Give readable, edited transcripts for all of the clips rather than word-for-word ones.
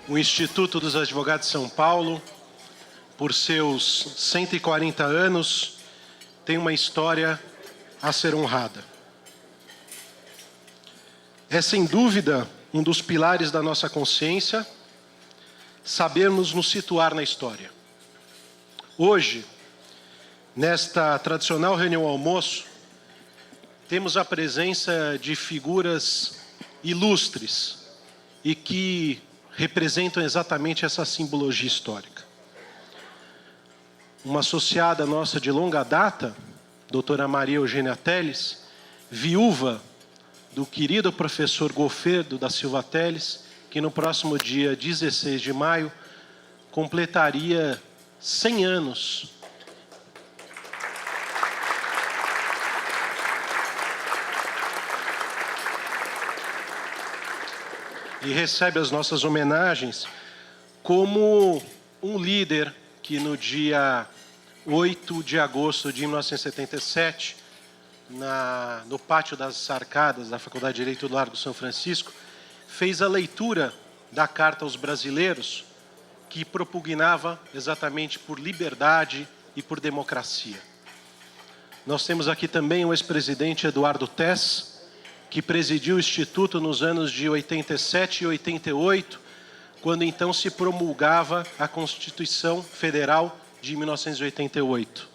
O Instituto dos Advogados de São Paulo, por seus 140 anos, tem uma história a ser honrada. É, sem dúvida, um dos pilares da nossa consciência, sabermos nos situar na história. Hoje, nesta tradicional reunião ao almoço, temos a presença de figuras ilustres e que representam exatamente essa simbologia histórica. Uma associada nossa de longa data, doutora Maria Eugênia Teles, viúva do querido professor Goferdo da Silva Teles, que no próximo dia 16 de maio completaria 100 anos. E recebe as nossas homenagens como um líder que no dia 8 de agosto de 1977, no Pátio das Arcadas da Faculdade de Direito do Largo São Francisco, fez a leitura da Carta aos Brasileiros, que propugnava exatamente por liberdade e por democracia. Nós temos aqui também o ex-presidente Eduardo Tess, que presidiu o Instituto nos anos de 87 e 88, quando então se promulgava a Constituição Federal de 1988.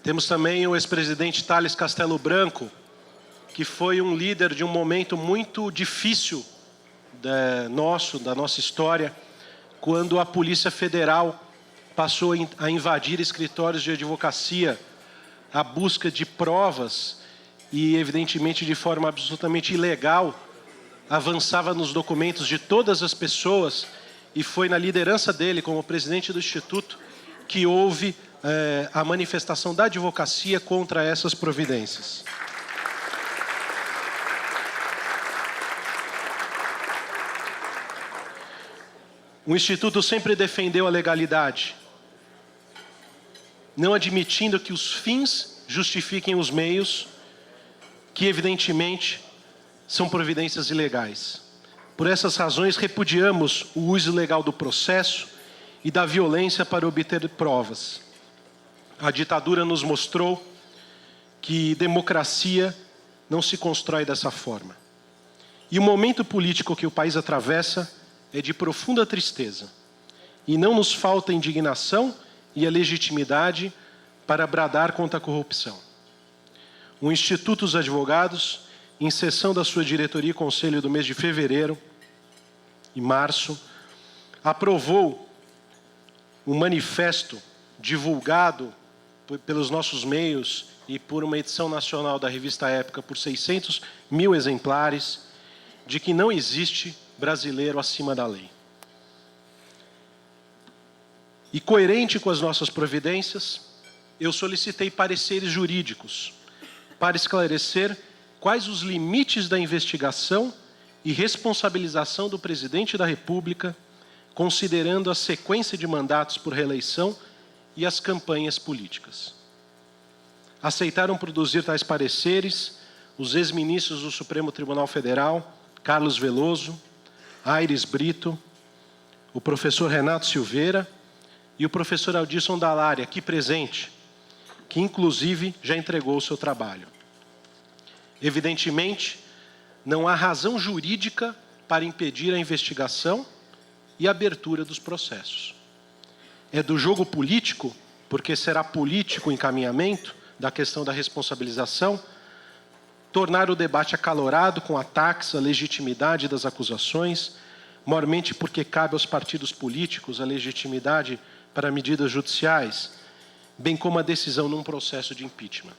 Temos também o ex-presidente Thales Castelo Branco, que foi um líder de um momento muito difícil da nossa história, quando a Polícia Federal passou a invadir escritórios de advocacia à busca de provas e, evidentemente, de forma absolutamente ilegal, avançava nos documentos de todas as pessoas, e foi na liderança dele, como presidente do Instituto, que houve a manifestação da advocacia contra essas providências. O Instituto sempre defendeu a legalidade, não admitindo que os fins justifiquem os meios, que evidentemente são providências ilegais. Por essas razões, repudiamos o uso ilegal do processo e da violência para obter provas. A ditadura nos mostrou que democracia não se constrói dessa forma. E o momento político que o país atravessa é de profunda tristeza. E não nos falta indignação e a legitimidade para bradar contra a corrupção. O Instituto dos Advogados, em sessão da sua diretoria e conselho do mês de fevereiro e março, aprovou um manifesto divulgado pelos nossos meios e por uma edição nacional da revista Época por 600 mil exemplares, de que não existe brasileiro acima da lei. E coerente com as nossas providências, eu solicitei pareceres jurídicos para esclarecer quais os limites da investigação e responsabilização do presidente da República, considerando a sequência de mandatos por reeleição e as campanhas políticas. Aceitaram produzir tais pareceres os ex-ministros do Supremo Tribunal Federal, Carlos Veloso, Aires Brito, o professor Renato Silveira e o professor Aldisson Dallari, aqui presente, que inclusive já entregou o seu trabalho. Evidentemente, não há razão jurídica para impedir a investigação e a abertura dos processos. É do jogo político, porque será político o encaminhamento da questão da responsabilização, tornar o debate acalorado com ataques à legitimidade das acusações, mormente porque cabe aos partidos políticos a legitimidade para medidas judiciais, bem como a decisão num processo de impeachment.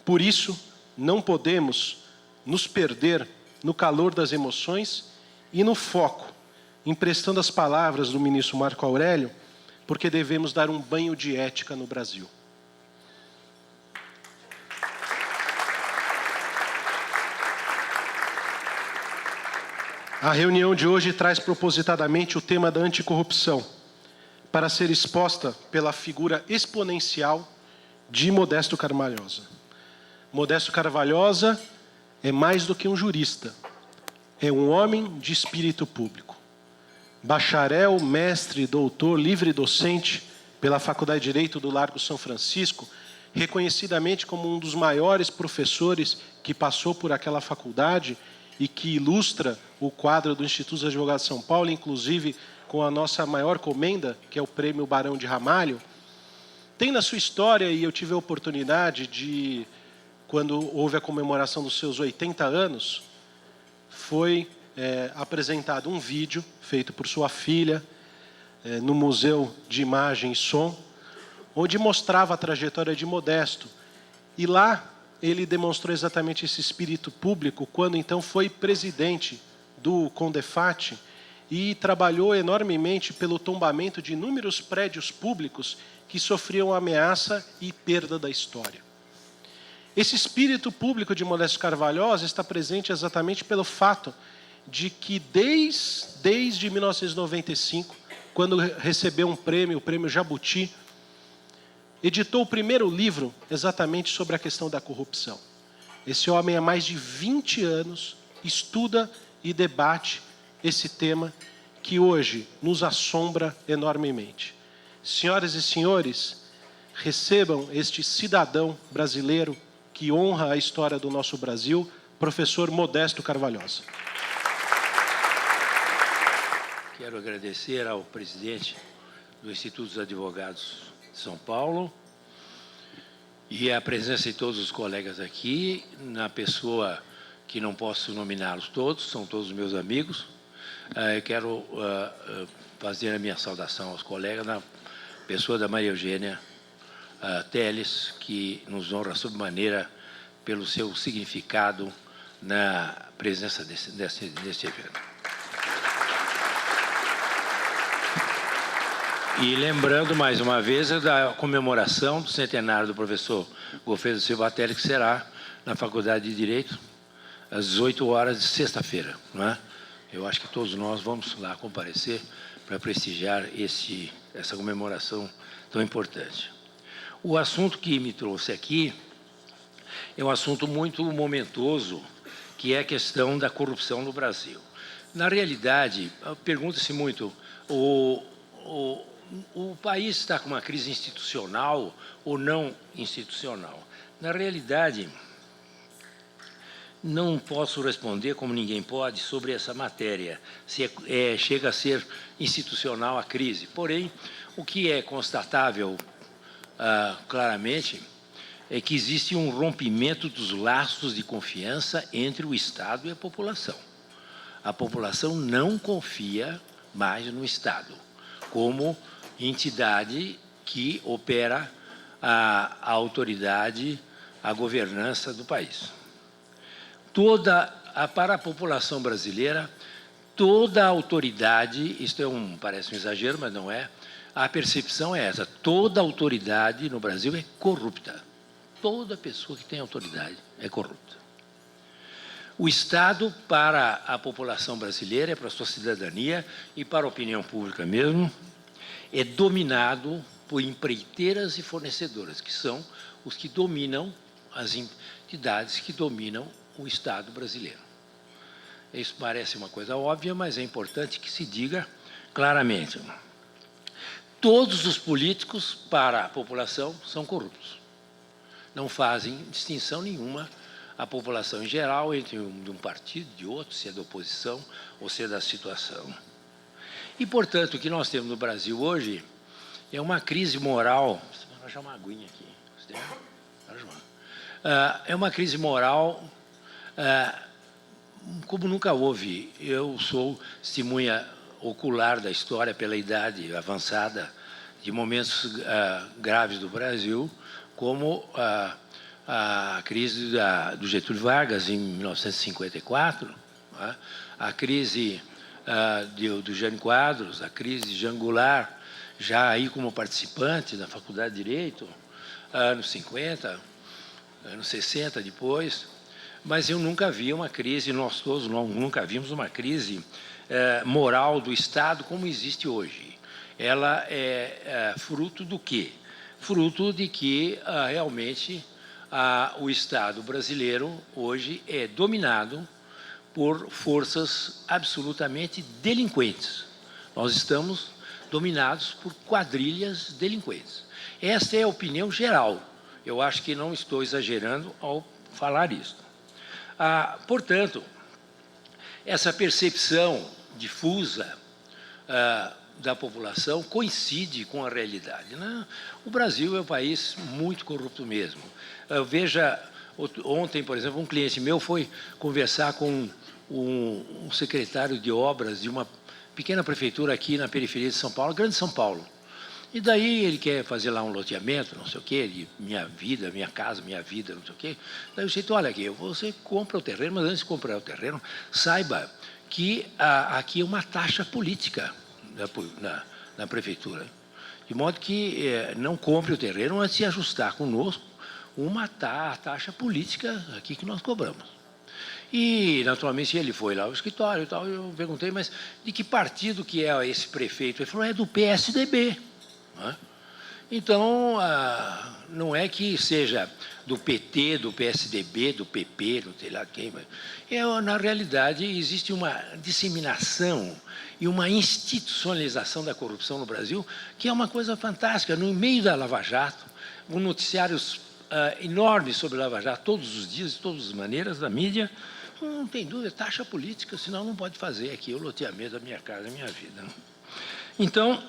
Por isso, não podemos nos perder no calor das emoções e no foco, emprestando as palavras do ministro Marco Aurélio, porque devemos dar um banho de ética no Brasil. A reunião de hoje traz propositadamente o tema da anticorrupção, para ser exposta pela figura exponencial de Modesto Carmalhosa. Modesto Carvalhosa é mais do que um jurista. É um homem de espírito público. Bacharel, mestre, doutor, livre docente pela Faculdade de Direito do Largo São Francisco, reconhecidamente como um dos maiores professores que passou por aquela faculdade e que ilustra o quadro do Instituto dos Advogados de São Paulo, inclusive com a nossa maior comenda, que é o Prêmio Barão de Ramalho, tem na sua história, e eu tive a oportunidade de, quando houve a comemoração dos seus 80 anos, foi apresentado um vídeo feito por sua filha no Museu de Imagem e Som, onde mostrava a trajetória de Modesto. E lá ele demonstrou exatamente esse espírito público, quando então foi presidente do Condefat e trabalhou enormemente pelo tombamento de inúmeros prédios públicos que sofriam ameaça e perda da história. Esse espírito público de Modesto Carvalhosa está presente exatamente pelo fato de que desde 1995, quando recebeu um prêmio, o Prêmio Jabuti, editou o primeiro livro exatamente sobre a questão da corrupção. Esse homem há mais de 20 anos estuda e debate esse tema que hoje nos assombra enormemente. Senhoras e senhores, recebam este cidadão brasileiro que honra a história do nosso Brasil, professor Modesto Carvalhosa. Quero agradecer ao presidente do Instituto dos Advogados de São Paulo e a presença de todos os colegas aqui, na pessoa que não posso nominá-los todos, são todos meus amigos. Eu quero fazer a minha saudação aos colegas na pessoa da Maria Eugênia Teles, que nos honra sobremaneira pelo seu significado na presença desse evento. E lembrando, mais uma vez, da comemoração do centenário do professor Godofredo Silva Teles, que será na Faculdade de Direito, às 18 horas de sexta-feira, não é? Eu acho que todos nós vamos lá comparecer para prestigiar essa comemoração tão importante. O assunto que me trouxe aqui é um assunto muito momentoso, que é a questão da corrupção no Brasil. Na realidade, pergunta-se muito, o país está com uma crise institucional ou não institucional? Na realidade, não posso responder, como ninguém pode, sobre essa matéria, se chega a ser institucional a crise. Porém, o que é constatável claramente é que existe um rompimento dos laços de confiança entre o Estado e a população. A população não confia mais no Estado como entidade que opera a autoridade, a governança do país. Para a população brasileira, toda a autoridade, isto parece um exagero, mas não é, a percepção é essa, toda autoridade no Brasil é corrupta. Toda pessoa que tem autoridade é corrupta. O Estado, para a população brasileira, para a sua cidadania e para a opinião pública mesmo, é dominado por empreiteiras e fornecedoras, que são os que dominam, as entidades que dominam o Estado brasileiro. Isso parece uma coisa óbvia, mas é importante que se diga claramente. Todos os políticos, para a população, são corruptos. Não fazem distinção nenhuma a população em geral entre um partido e outro, se é da oposição ou se é da situação. E, portanto, o que nós temos no Brasil hoje é uma crise moral. Vou achar uma aguinha aqui. É uma crise moral como nunca houve. Eu sou testemunha ocular da história pela idade avançada de momentos graves do Brasil, como a crise do Getúlio Vargas em 1954, a crise do Jânio Quadros, a crise de Jean Goulart, já aí como participante da Faculdade de Direito, anos 50, anos 60 depois, mas eu nunca vi uma crise, nós todos nunca vimos uma crise moral do Estado como existe hoje. Ela é fruto do quê? Fruto de que realmente o Estado brasileiro hoje é dominado por forças absolutamente delinquentes. Nós estamos dominados por quadrilhas delinquentes. Esta é a opinião geral. Eu acho que não estou exagerando ao falar isso. Portanto, essa percepção difusa da população coincide com a realidade, né? O Brasil é um país muito corrupto mesmo. Veja, ontem, por exemplo, um cliente meu foi conversar com um secretário de obras de uma pequena prefeitura aqui na periferia de São Paulo, Grande São Paulo. E daí ele quer fazer lá um loteamento, não sei o quê, de minha vida, minha casa, minha vida, não sei o quê. Daí eu disse, olha aqui, você compra o terreno, mas antes de comprar o terreno, saiba que aqui é uma taxa política na prefeitura. De modo que não compre o terreno antes de se ajustar conosco uma taxa política aqui que nós cobramos. E, naturalmente, ele foi lá ao escritório e tal, eu perguntei, mas de que partido que é esse prefeito? Ele falou, é do PSDB. Então, não é que seja do PT, do PSDB, do PP, não sei lá quem, mas na realidade existe uma disseminação e uma institucionalização da corrupção no Brasil, que é uma coisa fantástica. No meio da Lava Jato, noticiários enormes sobre a Lava Jato, todos os dias, de todas as maneiras, da mídia, não tem dúvida, taxa política, senão não pode fazer aqui o loteamento da minha casa, da minha vida. Então,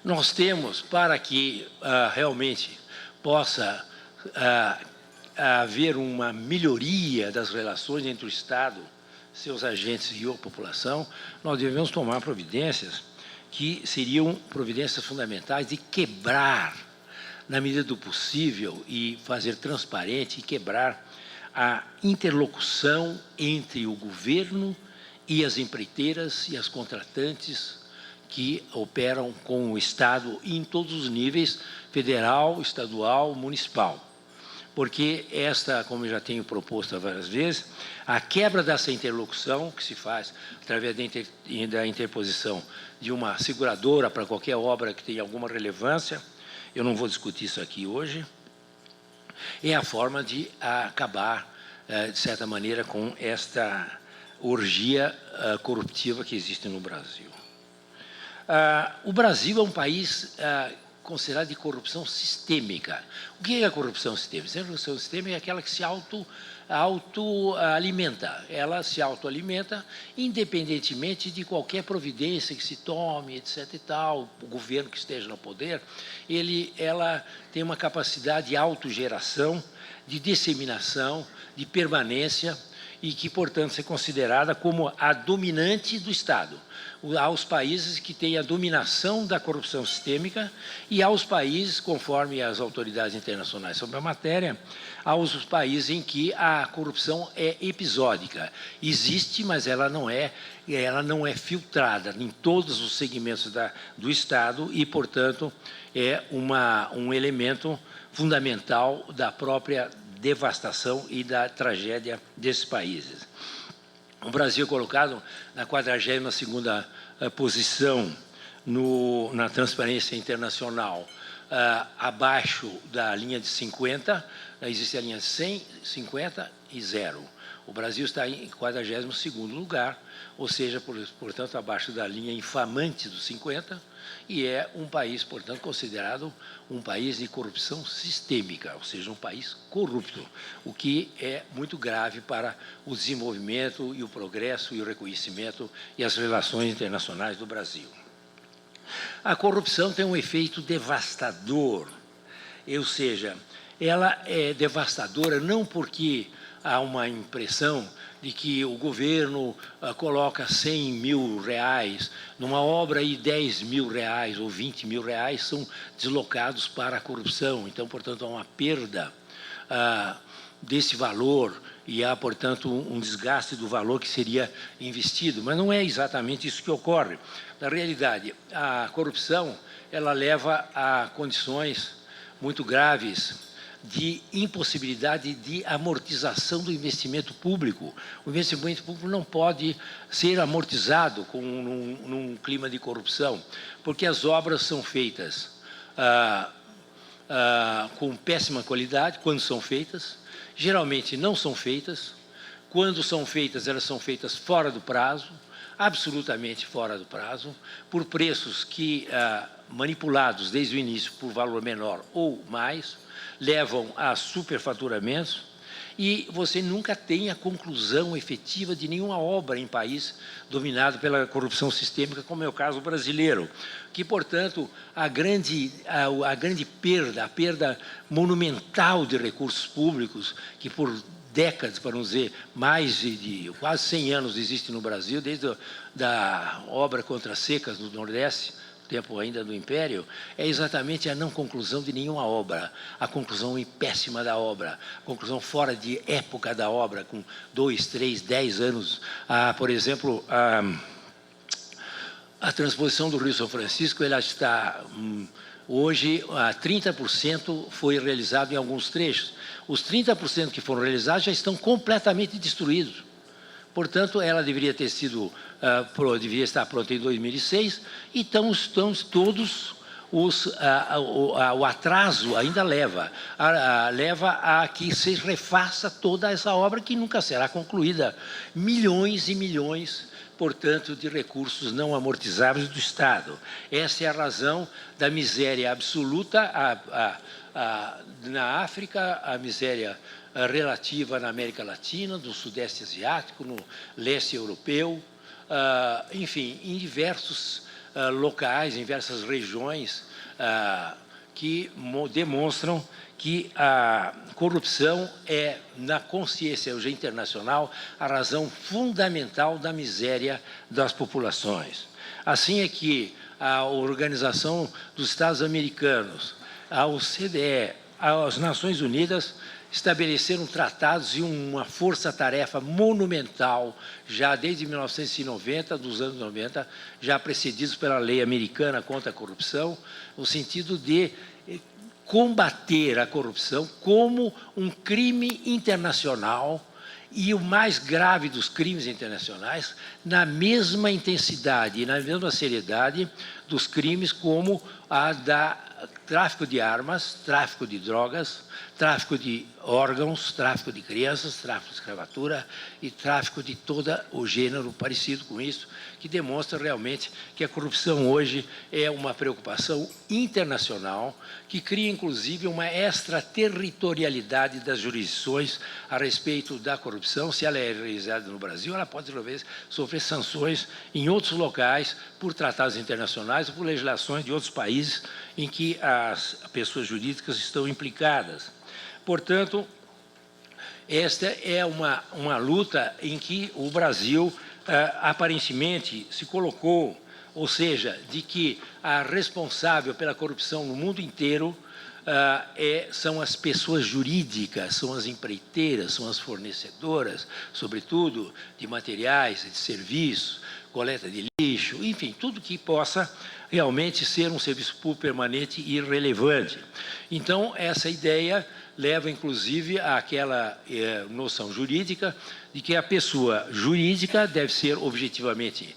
nós temos, para que realmente possa haver uma melhoria das relações entre o Estado, seus agentes e a população, nós devemos tomar providências que seriam providências fundamentais de quebrar, na medida do possível, e fazer transparente e quebrar a interlocução entre o governo e as empreiteiras e as contratantes que operam com o Estado em todos os níveis, federal, estadual, municipal. Porque como eu já tenho proposto várias vezes, a quebra dessa interlocução, que se faz através da interposição de uma seguradora para qualquer obra que tenha alguma relevância, eu não vou discutir isso aqui hoje, é a forma de acabar, de certa maneira, com esta orgia corruptiva que existe no Brasil. O Brasil é um país considerado de corrupção sistêmica. O que é a corrupção sistêmica? A corrupção sistêmica é aquela que se autoalimenta. Ela se autoalimenta independentemente de qualquer providência que se tome, etc. e tal. O governo que esteja no poder, ela tem uma capacidade de autogeração, de disseminação, de permanência e que, portanto, é considerada como a dominante do Estado. Aos países que têm a dominação da corrupção sistêmica e aos países, conforme as autoridades internacionais sobre a matéria, aos países em que a corrupção é episódica. Existe, mas ela não é filtrada em todos os segmentos do Estado e, portanto, é um elemento fundamental da própria devastação e da tragédia desses países. O Brasil é colocado na 42ª posição na transparência internacional, abaixo da linha de 50, existe a linha 100, 50 e 0. O Brasil está em 42º lugar, ou seja, portanto, abaixo da linha infamante dos 50, e é um país, portanto, considerado um país de corrupção sistêmica, ou seja, um país corrupto, o que é muito grave para o desenvolvimento e o progresso e o reconhecimento e as relações internacionais do Brasil. A corrupção tem um efeito devastador, ou seja, ela é devastadora não porque há uma impressão de que o governo coloca 100 mil reais numa obra e 10 mil reais ou 20 mil reais são deslocados para a corrupção. Então, portanto, há uma perda desse valor e há, portanto, um desgaste do valor que seria investido. Mas não é exatamente isso que ocorre. Na realidade, a corrupção ela leva a condições muito graves de impossibilidade de amortização do investimento público. O investimento público não pode ser amortizado num clima de corrupção, porque as obras são feitas com péssima qualidade quando são feitas, geralmente não são feitas, quando são feitas, elas são feitas fora do prazo, absolutamente fora do prazo, por preços que, manipulados desde o início por valor menor ou mais, levam a superfaturamentos, e você nunca tem a conclusão efetiva de nenhuma obra em país dominado pela corrupção sistêmica, como é o caso brasileiro, que, portanto, a grande perda, a perda monumental de recursos públicos, que por décadas, para não dizer mais de quase 100 anos existe no Brasil, desde da obra contra as secas do Nordeste, tempo ainda do Império, é exatamente a não conclusão de nenhuma obra, a conclusão péssima da obra, a conclusão fora de época da obra, com 2, 3, 10 anos. Por exemplo, a transposição do Rio São Francisco, ela está, hoje, 30% foi realizado em alguns trechos. Os 30% que foram realizados já estão completamente destruídos. Portanto, ela deveria ter sido, deveria estar pronta em 2006, e estamos todos o atraso ainda leva a que se refaça toda essa obra que nunca será concluída. Milhões e milhões, portanto, de recursos não amortizáveis do Estado. Essa é a razão da miséria absoluta na África, a miséria relativa na América Latina, no Sudeste Asiático, no Leste Europeu, enfim, em diversos locais, em diversas regiões que demonstram que a corrupção é, na consciência hoje internacional, a razão fundamental da miséria das populações. Assim é que a Organização dos Estados Americanos, a OCDE, as Nações Unidas estabeleceram tratados e uma força-tarefa monumental, já desde 1990, dos anos 90, já precedidos pela lei americana contra a corrupção, no sentido de combater a corrupção como um crime internacional, e o mais grave dos crimes internacionais, na mesma intensidade e na mesma seriedade dos crimes como a da tráfico de armas, tráfico de drogas, tráfico de órgãos, tráfico de crianças, tráfico de escravatura e tráfico de todo o gênero parecido com isso, que demonstra realmente que a corrupção hoje é uma preocupação internacional, que cria, inclusive, uma extraterritorialidade das jurisdições a respeito da corrupção. Se ela é realizada no Brasil, ela pode, talvez, sofrer sanções em outros locais por tratados internacionais ou por legislações de outros países em que as pessoas jurídicas estão implicadas. Portanto, esta é uma luta em que o Brasil aparentemente se colocou, ou seja, de que a responsável pela corrupção no mundo inteiro são as pessoas jurídicas, são as empreiteiras, são as fornecedoras, sobretudo de materiais, de serviços, coleta de lixo, enfim, tudo que possa realmente ser um serviço público permanente e relevante. Então, essa ideia leva, inclusive, àquela noção jurídica de que a pessoa jurídica deve ser objetivamente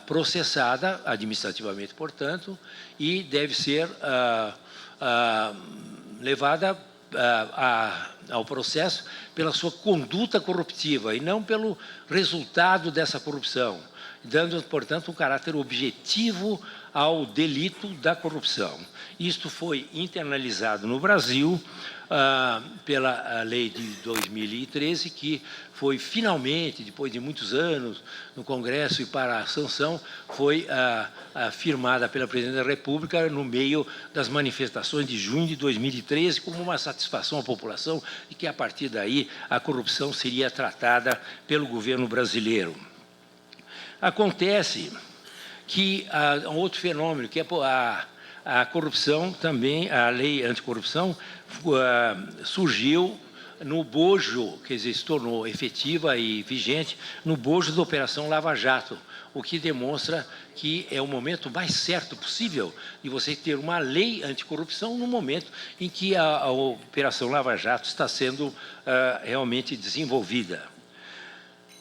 processada, administrativamente, portanto, e deve ser levada ao processo pela sua conduta corruptiva e não pelo resultado dessa corrupção, dando, portanto, um caráter objetivo ao delito da corrupção. Isto foi internalizado no Brasil pela lei de 2013, que foi finalmente, depois de muitos anos no Congresso e para a sanção, foi firmada pela Presidente da República no meio das manifestações de junho de 2013, como uma satisfação à população de que, a partir daí, a corrupção seria tratada pelo governo brasileiro. Acontece que um outro fenômeno, que é a corrupção também, a lei anticorrupção, surgiu no bojo, quer dizer, se tornou efetiva e vigente no bojo da Operação Lava Jato, o que demonstra que é o momento mais certo possível de você ter uma lei anticorrupção no momento em que a Operação Lava Jato está sendo realmente desenvolvida.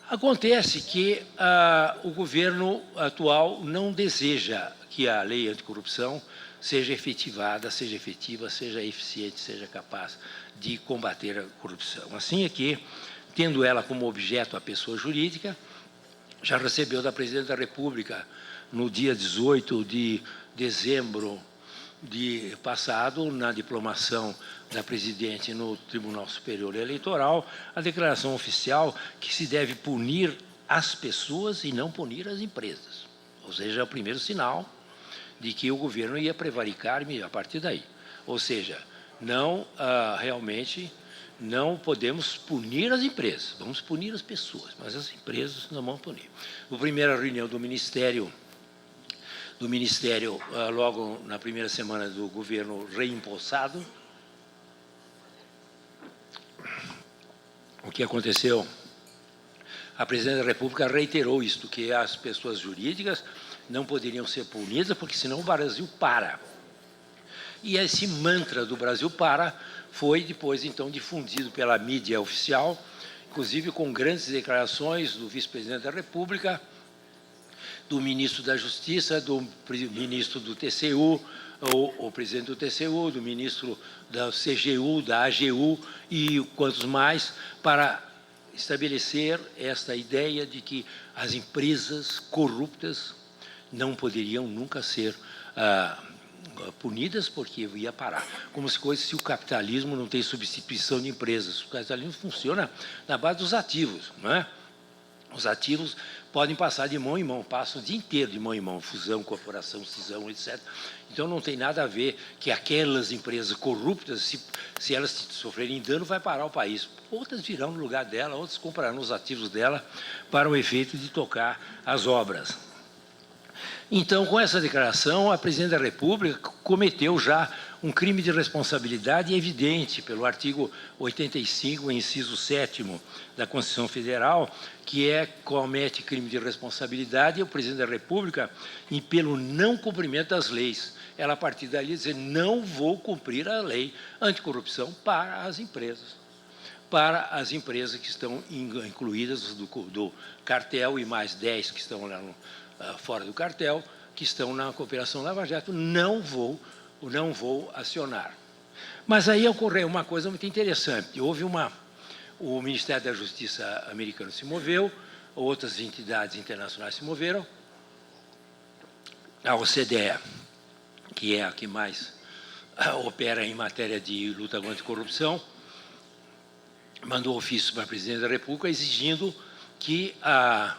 Acontece que o governo atual não deseja que a lei anticorrupção seja efetivada, seja efetiva, seja eficiente, seja capaz de combater a corrupção. Assim é que, tendo ela como objeto a pessoa jurídica, já recebeu da Presidente da República, no dia 18 de dezembro de passado, na diplomação da Presidente no Tribunal Superior Eleitoral, a declaração oficial que se deve punir as pessoas e não punir as empresas. Ou seja, é o primeiro sinal de que o governo ia prevaricar a partir daí. Ou seja, não realmente não podemos punir as empresas, vamos punir as pessoas, mas as empresas não vão punir. Na primeira reunião do Ministério, logo na primeira semana do governo reempossado, o que aconteceu? A Presidente da República reiterou isto, que as pessoas jurídicas não poderiam ser punidas, porque senão o Brasil para. E esse mantra do Brasil para foi depois, então, difundido pela mídia oficial, inclusive com grandes declarações do vice-presidente da República, do ministro da Justiça, do ministro do TCU, o presidente do TCU, do ministro da CGU, da AGU e quantos mais, para estabelecer esta ideia de que as empresas corruptas não poderiam nunca ser punidas porque ia parar. Como se o capitalismo não tem substituição de empresas. O capitalismo funciona na base dos ativos, não é? Os ativos podem passar de mão em mão, passam o dia inteiro de mão em mão, fusão, corporação, cisão, etc. Então, não tem nada a ver que aquelas empresas corruptas, se elas sofrerem dano, vai parar o país. Outras virão no lugar dela, outras comprarão os ativos dela para o efeito de tocar as obras. Então, com essa declaração, a Presidente da República cometeu já um crime de responsabilidade evidente pelo artigo 85, inciso 7º da Constituição Federal, que comete crime de responsabilidade, e o Presidente da República, e pelo não cumprimento das leis. Ela, a partir dali, dizer, não vou cumprir a lei anticorrupção para as empresas que estão incluídas do cartel e mais 10 que estão lá fora do cartel, que estão na Operação Lava Jato, não vou acionar. Mas aí ocorreu uma coisa muito interessante. O Ministério da Justiça americano se moveu, outras entidades internacionais se moveram, a OCDE, que é a que mais opera em matéria de luta contra a corrupção, mandou ofício para a Presidente da República exigindo que a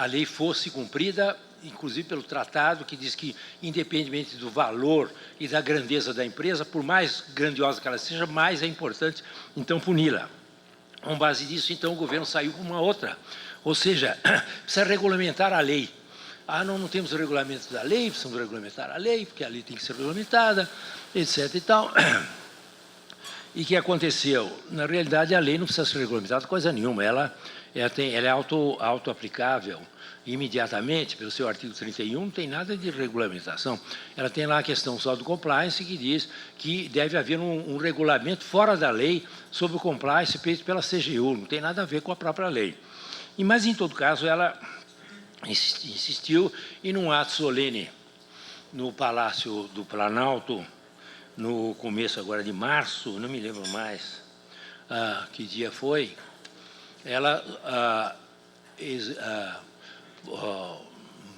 lei fosse cumprida, inclusive pelo tratado, que diz que, independentemente do valor e da grandeza da empresa, por mais grandiosa que ela seja, mais é importante, então, puni-la. Com base nisso, então, o governo saiu com uma outra, ou seja, precisa regulamentar a lei. Não temos o regulamento da lei, precisamos regulamentar a lei, porque a lei tem que ser regulamentada, etc. e tal. E o que aconteceu? Na realidade, a lei não precisa ser regulamentada coisa nenhuma, ela é auto-aplicável imediatamente, pelo seu artigo 31, não tem nada de regulamentação. Ela tem lá a questão só do compliance, que diz que deve haver um regulamento fora da lei sobre o compliance feito pela CGU, não tem nada a ver com a própria lei. Mas, em todo caso, ela insistiu, e num ato solene no Palácio do Planalto, no começo agora de março, não me lembro mais que dia foi, ela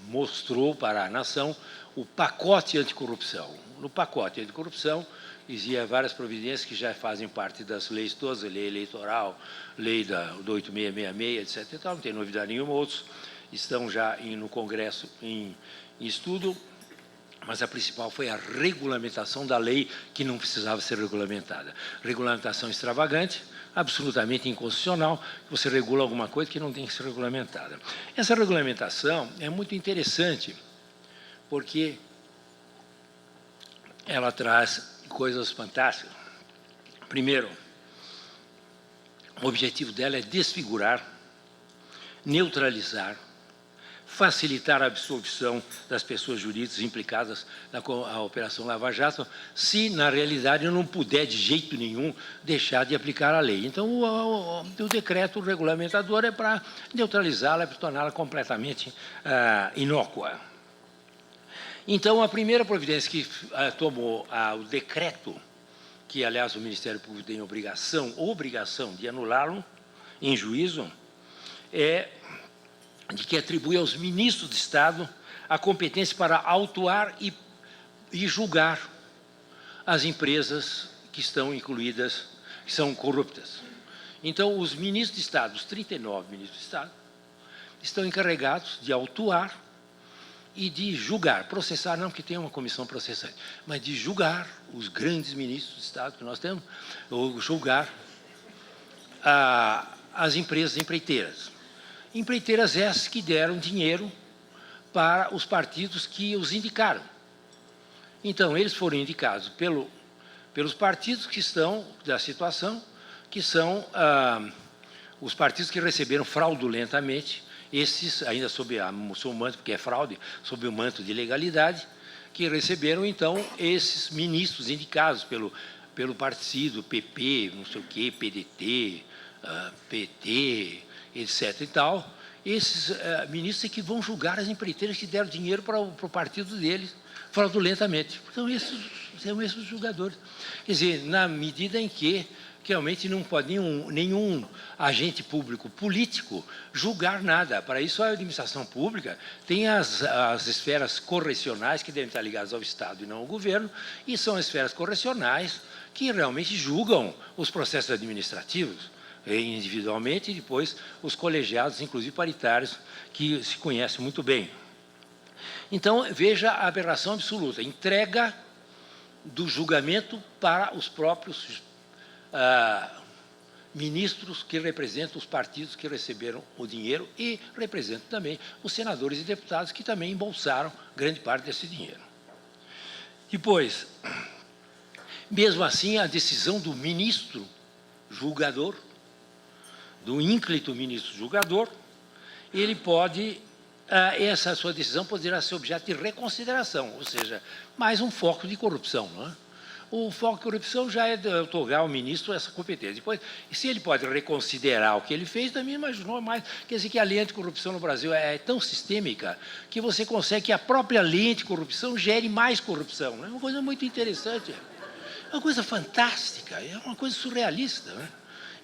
mostrou para a nação o pacote anticorrupção. No pacote anticorrupção, existiam várias providências que já fazem parte das leis todas, a lei eleitoral, lei do 8666, etc. Então, não tem novidade nenhuma, outros estão já no Congresso em estudo, mas a principal foi a regulamentação da lei que não precisava ser regulamentada. Regulamentação extravagante, absolutamente inconstitucional, você regula alguma coisa que não tem que ser regulamentada. Essa regulamentação é muito interessante, porque ela traz coisas fantásticas. Primeiro, o objetivo dela é desfigurar, neutralizar, facilitar a absolvição das pessoas jurídicas implicadas na Operação Lava Jato, se, na realidade, não puder, de jeito nenhum, deixar de aplicar a lei. Então, o decreto regulamentador é para neutralizá-la, para torná-la completamente inócua. Então, a primeira providência que tomou o decreto, que, aliás, o Ministério Público tem obrigação de anulá-lo em juízo, é de que atribui aos ministros de Estado a competência para autuar e julgar as empresas que estão incluídas, que são corruptas. Então, os ministros de Estado, os 39 ministros de Estado, estão encarregados de autuar e de julgar, processar, não que tenha uma comissão processante, mas de julgar os grandes ministros de Estado que nós temos, ou julgar as empresas empreiteiras. Empreiteiras essas que deram dinheiro para os partidos que os indicaram. Então, eles foram indicados pelos partidos que estão da situação, que são os partidos que receberam fraudulentamente, esses, ainda sob o manto, porque é fraude, sob o manto de legalidade, que receberam, então, esses ministros indicados pelo partido, PP, não sei o quê, PDT, PT, etc. e tal. Esses ministros é que vão julgar as empreiteiras que deram dinheiro para o partido deles fraudulentamente. Então, esses são esses julgadores. Quer dizer, na medida em que realmente não pode nenhum agente público político julgar nada. Para isso, a administração pública tem as esferas correcionais, que devem estar ligadas ao Estado e não ao governo, e são as esferas correcionais que realmente julgam os processos administrativos, individualmente, e depois os colegiados, inclusive paritários, que se conhecem muito bem. Então, veja a aberração absoluta, entrega do julgamento para os próprios ministros que representam os partidos que receberam o dinheiro e representam também os senadores e deputados que também embolsaram grande parte desse dinheiro. Depois, mesmo assim, a decisão do ministro julgador, do ínclito ministro julgador, ele pode, essa sua decisão poderá ser objeto de reconsideração, ou seja, mais um foco de corrupção, não é? O foco de corrupção já é de otorgar ao ministro essa competência. Depois, se ele pode reconsiderar o que ele fez, também imaginou mais. Quer dizer que a lei anticorrupção no Brasil é tão sistêmica que você consegue que a própria lei anticorrupção gere mais corrupção. É uma coisa muito interessante, é uma coisa fantástica, é uma coisa surrealista, né?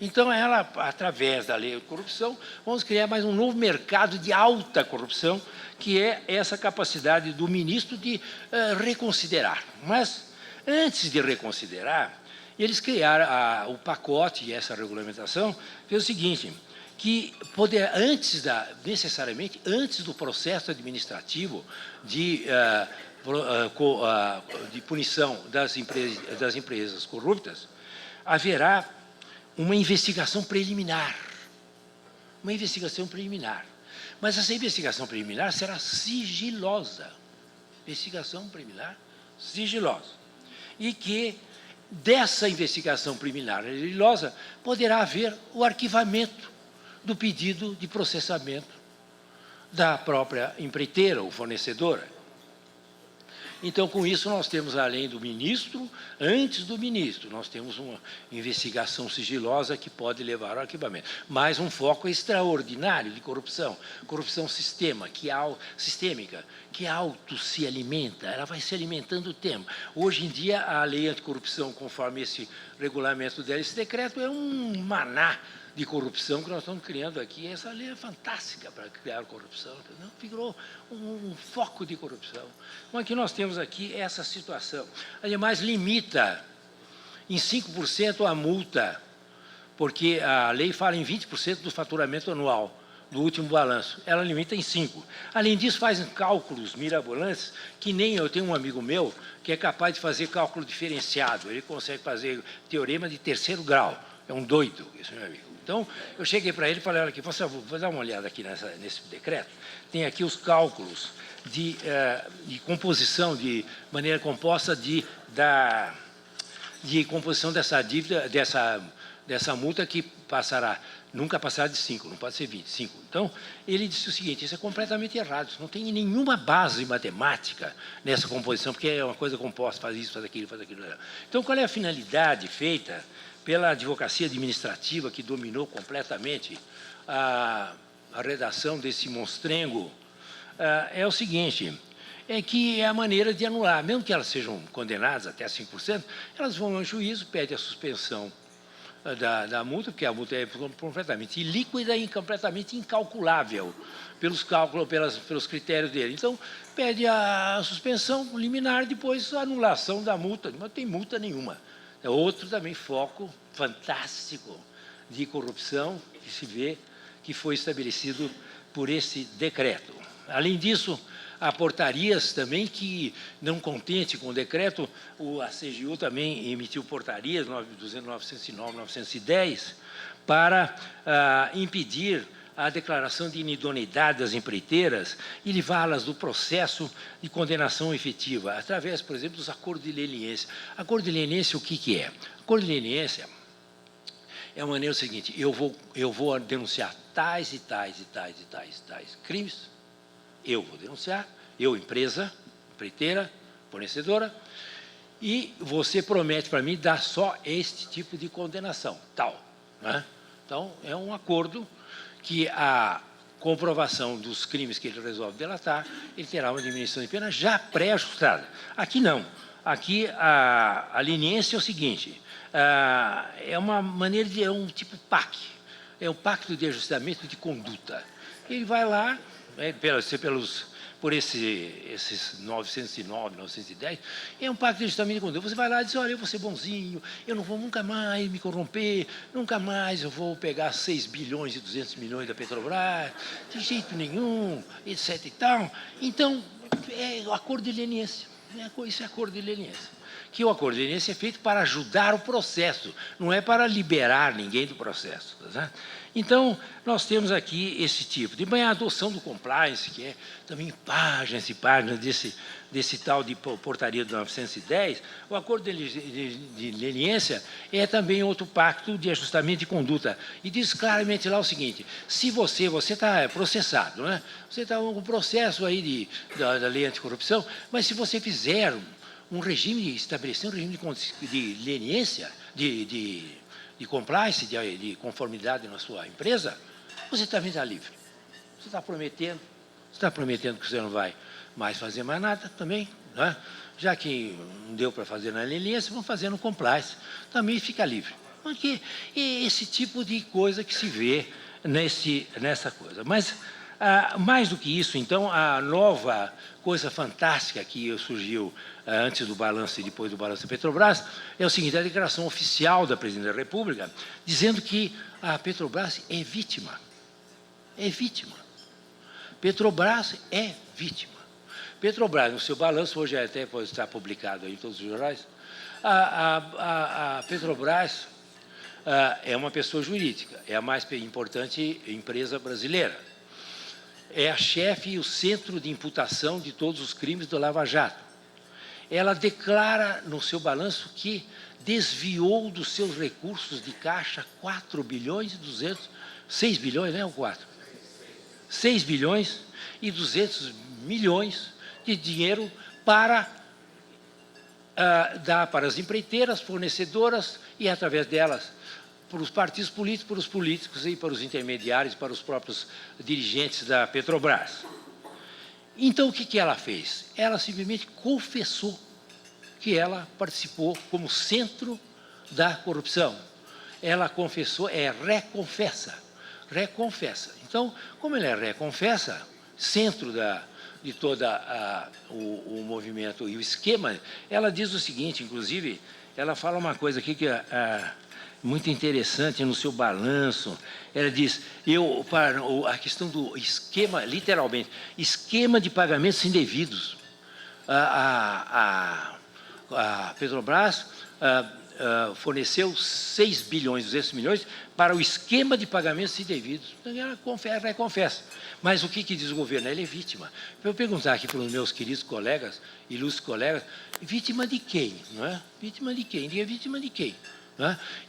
Então, ela, através da lei anticorrupção, vamos criar mais um novo mercado de alta corrupção, que é essa capacidade do ministro de reconsiderar. Mas, antes de reconsiderar, eles criaram o pacote e essa regulamentação, fez o seguinte, que necessariamente antes do processo administrativo de punição das empresas corruptas, haverá uma investigação preliminar. Uma investigação preliminar. Mas essa investigação preliminar será sigilosa. Investigação preliminar sigilosa. E que dessa investigação preliminar sigilosa poderá haver o arquivamento do pedido de processamento da própria empreiteira ou fornecedora. Então, com isso, nós temos, além do ministro, antes do ministro, nós temos uma investigação sigilosa que pode levar ao arquivamento. Mais um foco extraordinário de corrupção, corrupção sistêmica, que auto se alimenta, ela vai se alimentando o tempo. Hoje em dia, a lei anticorrupção, conforme esse regulamento dela, esse decreto é um maná de corrupção que nós estamos criando aqui. Essa lei é fantástica para criar corrupção, entendeu? Virou um foco de corrupção. Então, aqui nós temos aqui essa situação. Ademais, limita em 5% a multa, porque a lei fala em 20% do faturamento anual do último balanço. Ela limita em 5%. Além disso, faz cálculos mirabolantes, que nem eu tenho um amigo meu que é capaz de fazer cálculo diferenciado. Ele consegue fazer teorema de 3º grau. É um doido, esse meu amigo. Então, eu cheguei para ele e falei, olha aqui, vou dar uma olhada aqui nesse decreto. Tem aqui os cálculos de composição, de maneira composta de composição dessa dívida, dessa multa que nunca passará de 5, não pode ser 25. Então, ele disse o seguinte, isso é completamente errado, isso não tem nenhuma base matemática nessa composição, porque é uma coisa composta, faz isso, faz aquilo, faz aquilo. Então, qual é a finalidade feita pela advocacia administrativa que dominou completamente a redação desse monstrengo? É o seguinte, é que é a maneira de anular. Mesmo que elas sejam condenadas até 5%, elas vão ao juízo, pedem a suspensão da multa, porque a multa é completamente ilíquida e completamente incalculável pelos cálculos, pelos critérios dele. Então, pede a suspensão liminar, depois a anulação da multa. Não tem multa nenhuma. É outro também foco fantástico de corrupção que se vê que foi estabelecido por esse decreto. Além disso, há portarias também que, não contente com o decreto, a CGU também emitiu portarias 909, 910, para impedir a declaração de inidoneidade das empreiteiras e livrá-las do processo de condenação efetiva, através, por exemplo, dos acordos de leniência. Acordo de leniência, o que é? Acordo de leniência é a maneira seguinte: eu vou denunciar tais e tais crimes, eu vou denunciar, eu, empresa, empreiteira, fornecedora, e você promete para mim dar só este tipo de condenação, tal. Né? Então, é um acordo que a comprovação dos crimes que ele resolve delatar, ele terá uma diminuição de pena já pré-ajustada. Aqui não. Aqui a leniência é o seguinte, é uma maneira de, é um tipo PAC, é um pacto de ajustamento de conduta. Ele vai lá, por esses 909, 910, é um pacto de ajustamento de conduta. Você vai lá e diz, olha, eu vou ser bonzinho, eu não vou nunca mais me corromper, nunca mais eu vou pegar 6 bilhões e 200 milhões da Petrobras, de jeito nenhum, etc. e tal. Então, é o acordo de leniência. Isso é acordo de leniência. Que o acordo de leniência é feito para ajudar o processo, não é para liberar ninguém do processo. Tá? Então, nós temos aqui esse tipo. De manhã, a adoção do compliance, que é também páginas e páginas desse tal de portaria do 910, o acordo de leniência é também outro pacto de ajustamento de conduta. E diz claramente lá o seguinte, se você está processado, né? Você está com um processo aí da lei anticorrupção, mas se você fizer estabelecer um regime de leniência, de compliance, de conformidade na sua empresa, você também está livre. Você está prometendo que você não vai mais fazer mais nada também, né? Já que não deu para fazer na leniência, vamos fazer no compliance, também fica livre. Porque é esse tipo de coisa que se vê nessa coisa. Mas, mais do que isso, então, a nova coisa fantástica que surgiu antes do balanço e depois do balanço da Petrobras é o seguinte, a declaração oficial da Presidente da República, dizendo que a Petrobras é vítima. É vítima. Petrobras é vítima. Petrobras, no seu balanço, hoje até pode estar publicado aí em todos os jornais, a Petrobras é uma pessoa jurídica, é a mais importante empresa brasileira. É a chefe e o centro de imputação de todos os crimes do Lava Jato. Ela declara no seu balanço que desviou dos seus recursos de caixa 4 bilhões e 200, 6 bilhões, né, ou 4? 6 bilhões e 200 milhões de dinheiro para dar para as empreiteiras, fornecedoras e, através delas, para os partidos políticos, para os políticos e para os intermediários, para os próprios dirigentes da Petrobras. Então, o que ela fez? Ela simplesmente confessou que ela participou como centro da corrupção. Ela confessou, reconfessa. Então, como ela reconfessa, centro de todo o movimento e o esquema, ela diz o seguinte, inclusive, ela fala uma coisa aqui que muito interessante no seu balanço. Ela diz, a questão do esquema, literalmente, esquema de pagamentos indevidos. A Petrobras forneceu 6 bilhões, 200 milhões para o esquema de pagamentos indevidos. Então, ela reconfessa. Mas o que diz o governo? Ela é vítima. Eu perguntar aqui para os meus queridos colegas, ilustres colegas, vítima de quem? Não é? Vítima de quem? É vítima de quem?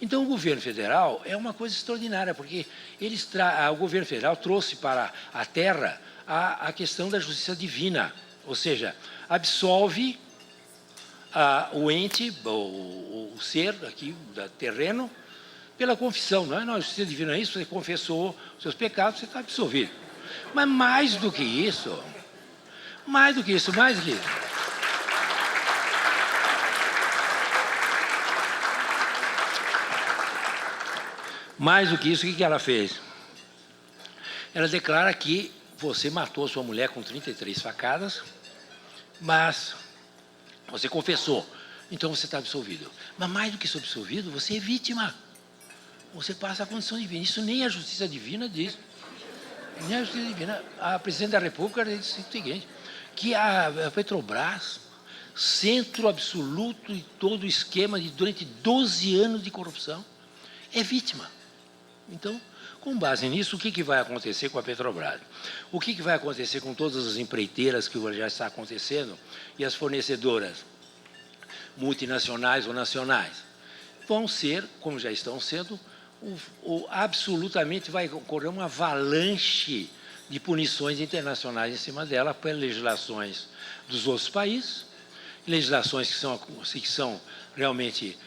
Então, o governo federal é uma coisa extraordinária, porque o governo federal trouxe para a terra a questão da justiça divina, ou seja, absolve o ente, o ser aqui, terreno, pela confissão. Não, a justiça divina é isso, você confessou os seus pecados, você está absolvido. Mas mais do que isso, Mais do que isso, mais que mais do que isso, o que ela fez? Ela declara que você matou sua mulher com 33 facadas, mas você confessou, então você está absolvido. Mas mais do que ser absolvido, você é vítima. Você passa a condição de vítima. Isso nem a justiça divina diz. Nem a justiça divina. A presidente da República disse o seguinte, que a Petrobras, centro absoluto de todo o esquema de durante 12 anos de corrupção, é vítima. Então, com base nisso, o que vai acontecer com a Petrobras? O que vai acontecer com todas as empreiteiras que já está acontecendo e as fornecedoras multinacionais ou nacionais? Vão ser, como já estão sendo, absolutamente vai ocorrer uma avalanche de punições internacionais em cima dela pelas legislações dos outros países, legislações que são realmente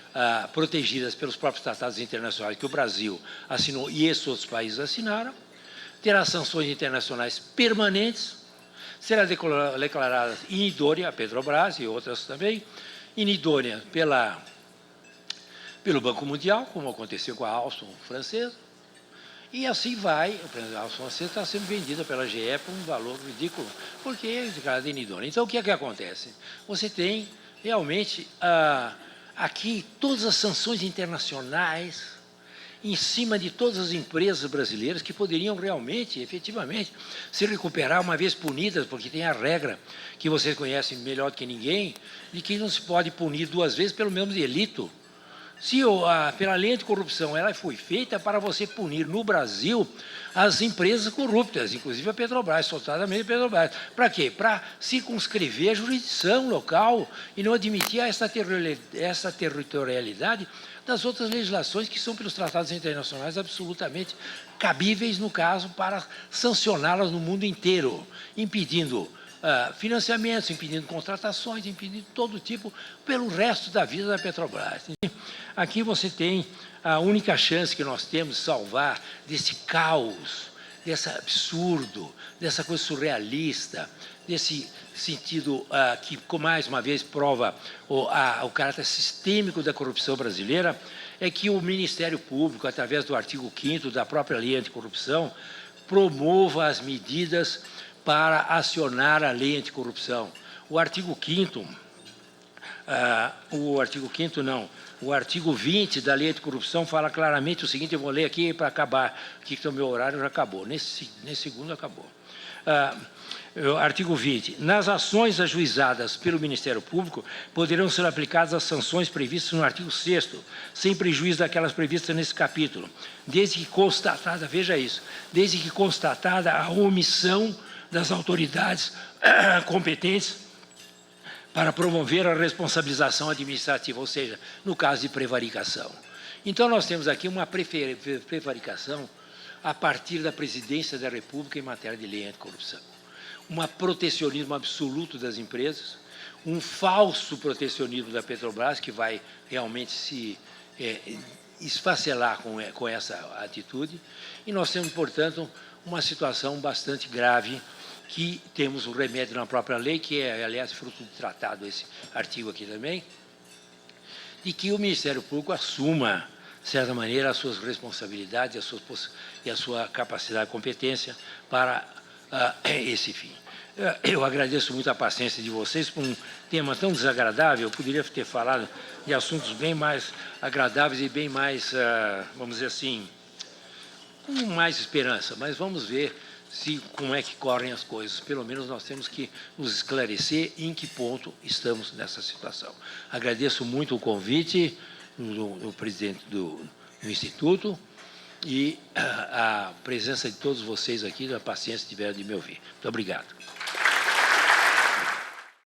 protegidas pelos próprios tratados internacionais que o Brasil assinou e esses outros países assinaram, terá sanções internacionais permanentes, será declarada inidônea a Petrobras e outras também, inidônea pelo Banco Mundial, como aconteceu com a Alstom francesa, e assim vai. A Alstom francesa está sendo vendida pela GE por um valor ridículo, porque é declarada inidônea. Então, o que é que acontece? Você tem realmente aqui todas as sanções internacionais em cima de todas as empresas brasileiras que poderiam realmente, efetivamente, se recuperar uma vez punidas, porque tem a regra que vocês conhecem melhor do que ninguém, de que não se pode punir duas vezes pelo mesmo delito. Se pela lei anticorrupção ela foi feita para você punir no Brasil as empresas corruptas, inclusive a Petrobras, soltadamente a Petrobras. Para quê? Para circunscrever a jurisdição local e não admitir essa territorialidade das outras legislações que são pelos tratados internacionais absolutamente cabíveis, no caso, para sancioná-las no mundo inteiro, impedindo financiamentos, impedindo contratações, impedindo todo tipo pelo resto da vida da Petrobras. Aqui você tem a única chance que nós temos de salvar desse caos, desse absurdo, dessa coisa surrealista, desse sentido que, mais uma vez, prova o caráter sistêmico da corrupção brasileira, é que o Ministério Público, através do artigo 5º da própria lei anticorrupção, promova as medidas para acionar a lei anticorrupção. O artigo 5º, o artigo 20 da lei anticorrupção fala claramente o seguinte, eu vou ler aqui para acabar, aqui que o meu horário já acabou, nesse segundo acabou. Artigo 20. Nas ações ajuizadas pelo Ministério Público, poderão ser aplicadas as sanções previstas no artigo 6º, sem prejuízo daquelas previstas nesse capítulo, desde que constatada, veja isso, desde que constatada a omissão das autoridades competentes para promover a responsabilização administrativa, ou seja, no caso de prevaricação. Então, nós temos aqui uma prevaricação a partir da presidência da República em matéria de lei anticorrupção. Um protecionismo absoluto das empresas, um falso protecionismo da Petrobras, que vai realmente se esfacelar com essa atitude, e nós temos, portanto, uma situação bastante grave, que temos o remédio na própria lei, que é, aliás, fruto do tratado, esse artigo aqui também, de que o Ministério Público assuma, de certa maneira, as suas responsabilidades e a sua capacidade e competência para esse fim. Eu agradeço muito a paciência de vocês por um tema tão desagradável. Eu poderia ter falado de assuntos bem mais agradáveis e bem mais, vamos dizer assim, com mais esperança, mas vamos ver como é que correm as coisas. Pelo menos nós temos que nos esclarecer em que ponto estamos nessa situação. Agradeço muito o convite do presidente do Instituto e a presença de todos vocês aqui, a paciência que tiveram de me ouvir. Muito obrigado.